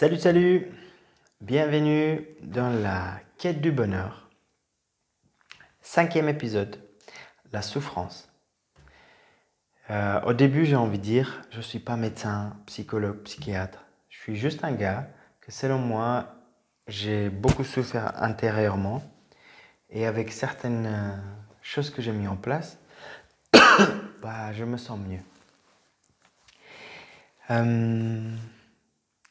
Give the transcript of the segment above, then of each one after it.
Salut, salut! Bienvenue dans la quête du bonheur. 5e épisode, la souffrance. Au début, j'ai envie de dire, je ne suis pas médecin, psychologue, psychiatre. Je suis juste un gars que selon moi, j'ai beaucoup souffert intérieurement et avec certaines choses que j'ai mis en place, je me sens mieux.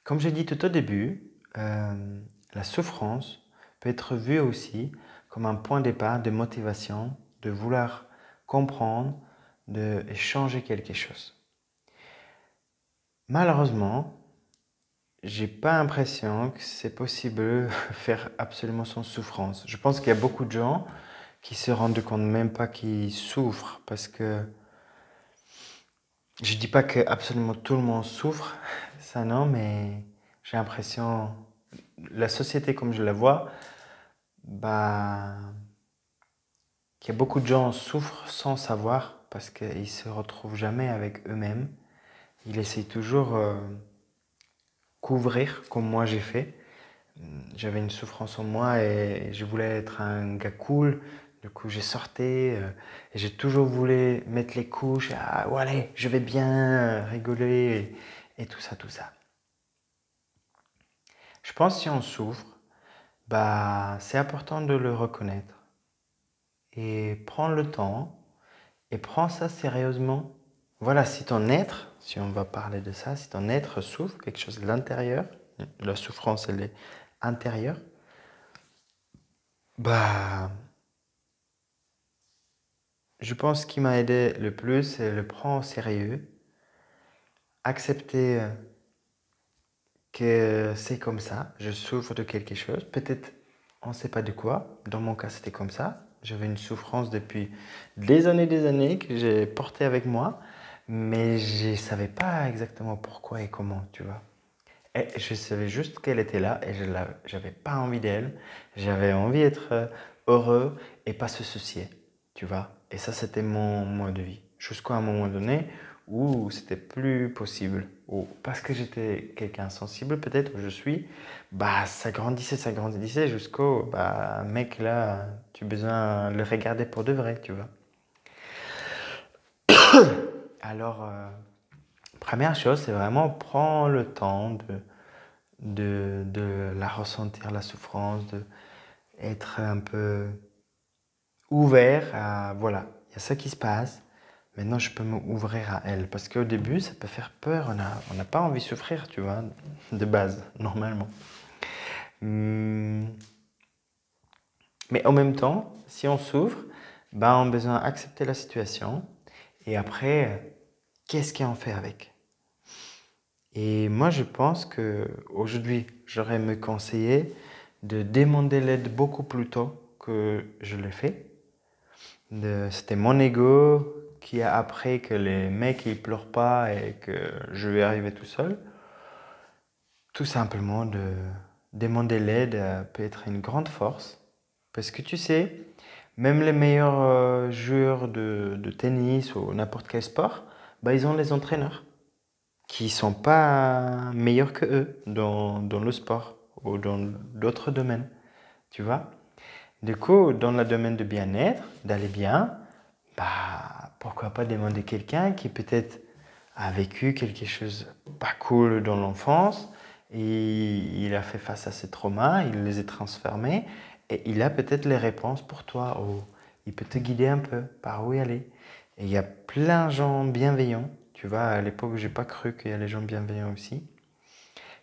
Comme j'ai dit tout au début, la souffrance peut être vue aussi comme un point de départ de motivation, de vouloir comprendre, de changer quelque chose. Malheureusement, j'ai pas l'impression que c'est possible de faire absolument sans souffrance. Je pense qu'il y a beaucoup de gens qui se rendent compte même pas qu'ils souffrent parce que je dis pas que absolument tout le monde souffre, ça non, mais j'ai l'impression, la société comme je la vois, qu'il y a beaucoup de gens souffrent sans savoir parce qu'ils se retrouvent jamais avec eux-mêmes. Ils essayent toujours couvrir comme moi j'ai fait. J'avais une souffrance en moi et je voulais être un gars cool. Du coup, j'ai sorti et j'ai toujours voulu mettre les couches. Ah, ouais, allez, je vais bien rigoler et tout ça, tout ça. Je pense que si on souffre, c'est important de le reconnaître et prendre le temps et prends ça sérieusement. Voilà, si ton être, si on va parler de ça, si ton être souffre, quelque chose de l'intérieur, la souffrance elle est intérieure, bah, je pense ce qui m'a aidé le plus, c'est le prendre au sérieux, accepter que c'est comme ça, je souffre de quelque chose, peut-être on ne sait pas de quoi, dans mon cas c'était comme ça, j'avais une souffrance depuis des années que j'ai portée avec moi, mais je ne savais pas exactement pourquoi et comment, tu vois. Et je savais juste qu'elle était là et je n'avais pas envie d'elle. J'avais envie d'être heureux et pas se soucier, tu vois. Et ça, c'était mon mode de vie. Jusqu'à un moment donné où c'était plus possible. Ou parce que j'étais quelqu'un sensible, peut-être, où je suis, ça grandissait jusqu'au, mec là, tu as besoin de le regarder pour de vrai, tu vois. Alors, première chose, c'est vraiment prendre le temps de la ressentir, la souffrance, d'être un peu ouvert à, voilà, il y a ça qui se passe, maintenant je peux m'ouvrir à elle. Parce qu'au début, ça peut faire peur, on n'a pas envie de souffrir, tu vois, de base, normalement. Mais en même temps, si on souffre, on a besoin d'accepter la situation et après, qu'est-ce qu'on fait avec? Et moi, je pense qu'aujourd'hui, j'aurais me conseillé de demander l'aide beaucoup plus tôt que je l'ai fait. C'était mon ego qui a appris que les mecs ils pleurent pas et que je vais arriver tout seul. Tout simplement de demander l'aide peut être une grande force. Parce que tu sais, même les meilleurs joueurs de tennis ou n'importe quel sport, ils ont les entraîneurs qui sont pas meilleurs que eux dans le sport ou dans d'autres domaines, tu vois. Du coup, dans le domaine de bien-être, d'aller bien, pourquoi pas demander quelqu'un qui peut-être a vécu quelque chose pas cool dans l'enfance et il a fait face à ces traumas, il les a transformés et il a peut-être les réponses pour toi ou il peut te guider un peu par où y aller. Et il y a plein de gens bienveillants, tu vois, à l'époque j'ai pas cru qu'il y a les gens bienveillants aussi,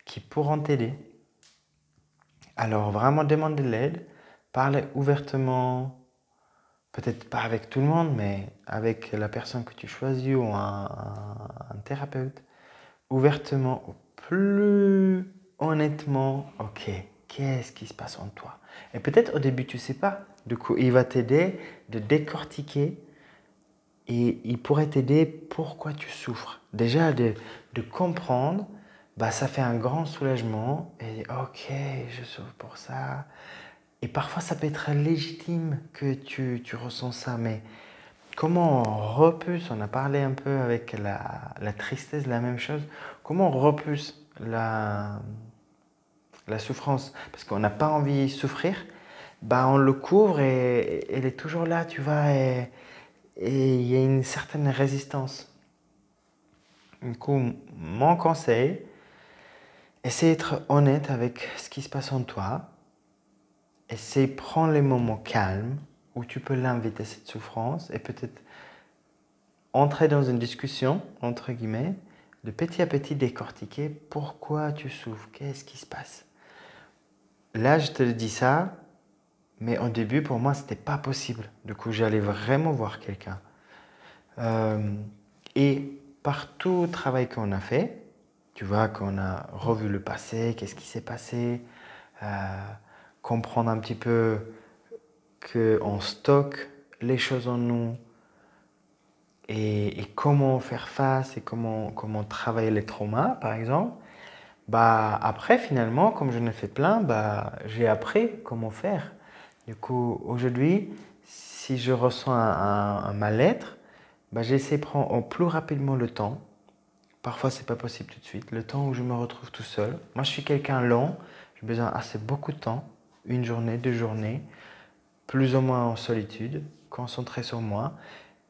qui pourront t'aider. Alors vraiment demander de l'aide, parler ouvertement, peut-être pas avec tout le monde, mais avec la personne que tu choisis ou un thérapeute, ouvertement, ou plus honnêtement, ok, qu'est-ce qui se passe en toi? Et peut-être au début tu sais pas, du coup il va t'aider de décortiquer et il pourrait t'aider pourquoi tu souffres. Déjà de comprendre, ça fait un grand soulagement et ok, je souffre pour ça. Et parfois ça peut être légitime que tu ressens ça, mais comment on repousse, on a parlé un peu avec la tristesse, la même chose, comment on repousse la souffrance, parce qu'on n'a pas envie de souffrir, bah on le couvre et elle est toujours là, tu vois, et il y a une certaine résistance. Du coup, mon conseil, essaie d'être honnête avec ce qui se passe en toi. Essaie de prendre les moments calmes où tu peux l'inviter cette souffrance et peut-être entrer dans une discussion, entre guillemets, de petit à petit décortiquer pourquoi tu souffres, qu'est-ce qui se passe. Là, je te dis ça, mais au début, pour moi, c'était pas possible. Du coup, j'allais vraiment voir quelqu'un. Et par tout le travail qu'on a fait, tu vois, qu'on a revu le passé, qu'est-ce qui s'est passé, comprendre un petit peu qu'on stocke les choses en nous et comment faire face et comment travailler les traumas, par exemple. Bah, après, finalement, comme je l'ai fait plein, bah, j'ai appris comment faire. Du coup, aujourd'hui, si je ressens un mal-être, bah, j'essaie de prendre au plus rapidement le temps. Parfois, c'est pas possible tout de suite. Le temps où je me retrouve tout seul. Moi, je suis quelqu'un lent. J'ai besoin assez beaucoup de temps. Une journée, 2 journées, plus ou moins en solitude, concentré sur moi.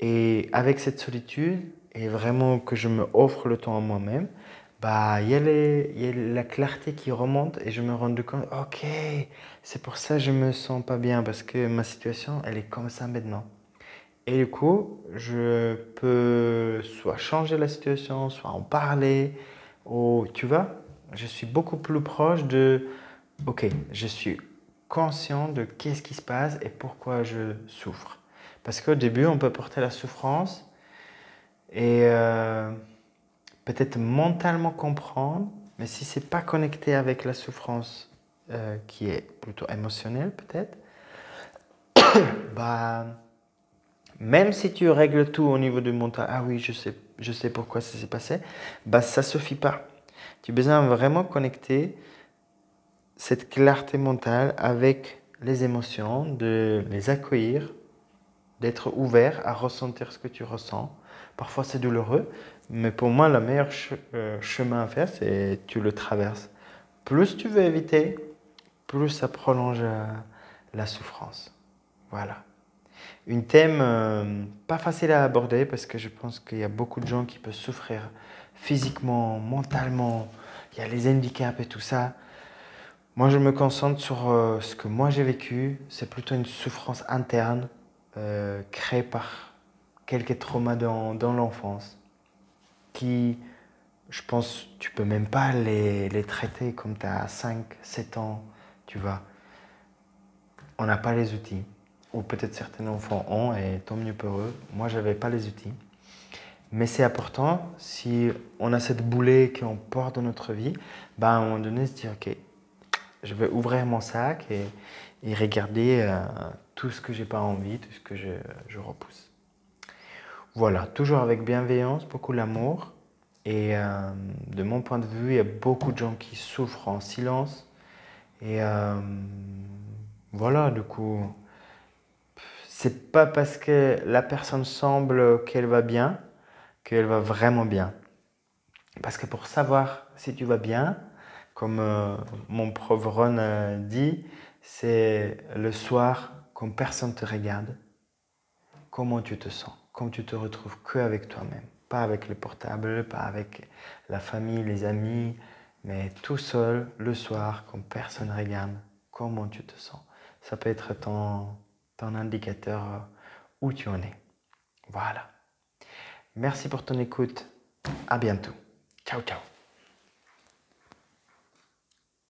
Et avec cette solitude, et vraiment que je me offre le temps à moi-même, bah, il y a la clarté qui remonte et je me rends compte, ok, c'est pour ça que je me sens pas bien parce que ma situation, elle est comme ça maintenant. Et du coup, je peux soit changer la situation, soit en parler, ou tu vois, je suis beaucoup plus proche de, ok, je suis conscient de qu'est-ce qui se passe et pourquoi je souffre. Parce qu'au début, on peut porter la souffrance et peut-être mentalement comprendre, mais si c'est pas connecté avec la souffrance qui est plutôt émotionnelle peut-être, bah même si tu règles tout au niveau du mental, ah oui, je sais pourquoi ça s'est passé, bah ça suffit pas. Tu as besoin vraiment connecter cette clarté mentale avec les émotions, de les accueillir, d'être ouvert à ressentir ce que tu ressens. Parfois c'est douloureux, mais pour moi le meilleur chemin à faire, c'est tu le traverses. Plus tu veux éviter, plus ça prolonge la souffrance. Voilà. Une thème pas facile à aborder parce que je pense qu'il y a beaucoup de gens qui peuvent souffrir physiquement, mentalement. Il y a les handicaps et tout ça. Moi, je me concentre sur ce que moi j'ai vécu. C'est plutôt une souffrance interne créée par quelques traumas dans l'enfance qui, je pense, tu peux même pas les traiter comme tu as 5, 7 ans, tu vois. On n'a pas les outils. Ou peut-être certains enfants ont, et tant mieux pour eux. Moi, je n'avais pas les outils. Mais c'est important, si on a cette bouée qu'on porte dans notre vie, bah, à un moment donné, se dire, ok, je vais ouvrir mon sac et regarder tout ce que j'ai pas envie, tout ce que je repousse. Voilà, toujours avec bienveillance, beaucoup d'amour. Et de mon point de vue, il y a beaucoup de gens qui souffrent en silence. Et voilà, du coup, c'est pas parce que la personne semble qu'elle va bien qu'elle va vraiment bien. Parce que pour savoir si tu vas bien, comme mon prof Ron dit, c'est le soir, quand personne te regarde, comment tu te sens, comme tu te retrouves que avec toi-même. Pas avec le portable, pas avec la famille, les amis, mais tout seul, le soir, quand personne ne regarde, comment tu te sens. Ça peut être ton indicateur où tu en es. Voilà. Merci pour ton écoute. À bientôt. Ciao, ciao.